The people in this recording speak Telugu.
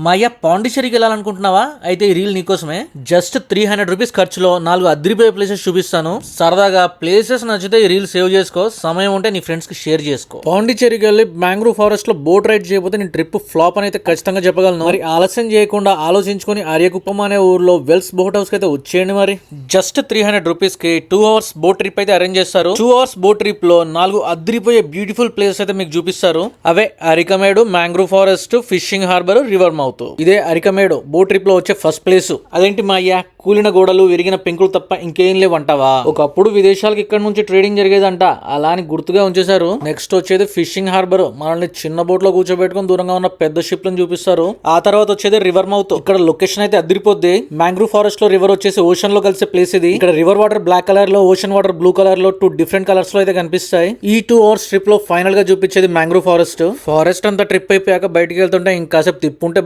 మాయా పాండిచ్చేరికి వెళ్ళాలనుకుంటున్నావా? అయితే ఈ రీల్ నీకోసమే. జస్ట్ 300 రూపీస్ ఖర్చులో 4 అద్రిపోయే ప్లేసెస్ చూపిస్తాను. సరదాగా ప్లేసెస్ నచ్చితే ఈ రీల్ సేవ్ చేసుకో, సమయం ఉంటే నీ ఫ్రెండ్స్ కి షేర్ చేసుకో. పాండిచ్చేరికి వెళ్ళి మ్యాంగ్రూవ్ ఫారెస్ట్ లో బోట్ రైడ్ చేయకపోతే నీ ట్రిప్ ఫ్లాప్ అని అయితే ఖచ్చితంగా చెప్పగలను. మరి ఆలస్యం చేయకుండా ఆలోచించుకొని ఆర్యకుప్పం అనే ఊర్లో వెల్స్ బోట్ హౌస్ కి అయితే వచ్చేయండి. మరి జస్ట్ 300 రూపీస్ కి 2 అవర్స్ బోట్ ట్రిప్ అయితే అరేంజ్ చేస్తారు. 2 అవర్స్ బోట్ ట్రిప్ లో 4 అద్రిపోయే బ్యూటిఫుల్ ప్లేసెస్ అయితే మీకు చూపిస్తారు. అవే Arikamedu, mangrove forest, fishing harbour, river mouth. ఇదే అరికమేడు బోట్ ట్రిప్ లో వచ్చే ఫస్ట్ ప్లేస్. అదేంటి మా అయ్యా, కూలిన గోడలు, విరిగిన పెంకులు తప్ప ఇంకేం లేవంటావా? ఒకప్పుడు విదేశాలకు ఇక్కడ నుంచి ట్రేడింగ్ జరిగేదంట, అలా అని గుర్తుగా ఉంచేశారు. నెక్స్ట్ వచ్చేది ఫిషింగ్ హార్బర్. మనల్ని చిన్న బోట్ లో కూర్చోబెట్టుకుని దూరంగా ఉన్న పెద్ద షిప్ లను చూపిస్తారు. ఆ తర్వాత వచ్చేది రివర్ మౌత్. ఇక్కడ లొకేషన్ అయితే అదిరిపోద్ది. మ్యాంగ్రూవ్ ఫారెస్ట్ లో రివర్ వచ్చేసి ఓషన్ లో కలిసే ప్లేస్ ఇది. ఇక్కడ రివర్ వాటర్ బ్లాక్ కలర్ లో, ఓషన్ వాటర్ బ్లూ కలర్ లో, 2 డిఫరెంట్ కలర్స్ లో అయితే కనిపిస్తాయి. ఈ 2 అవర్స్ ట్రిప్ లో ఫైనల్ గా చూపించేది మ్యాంగ్రూవ్ ఫారెస్ట్. ఫారెస్ట్ అంతా ట్రిప్ అయిపోయాక బయటికి వెళ్తుంటే ఇంకాసేపు తిప్పుంటే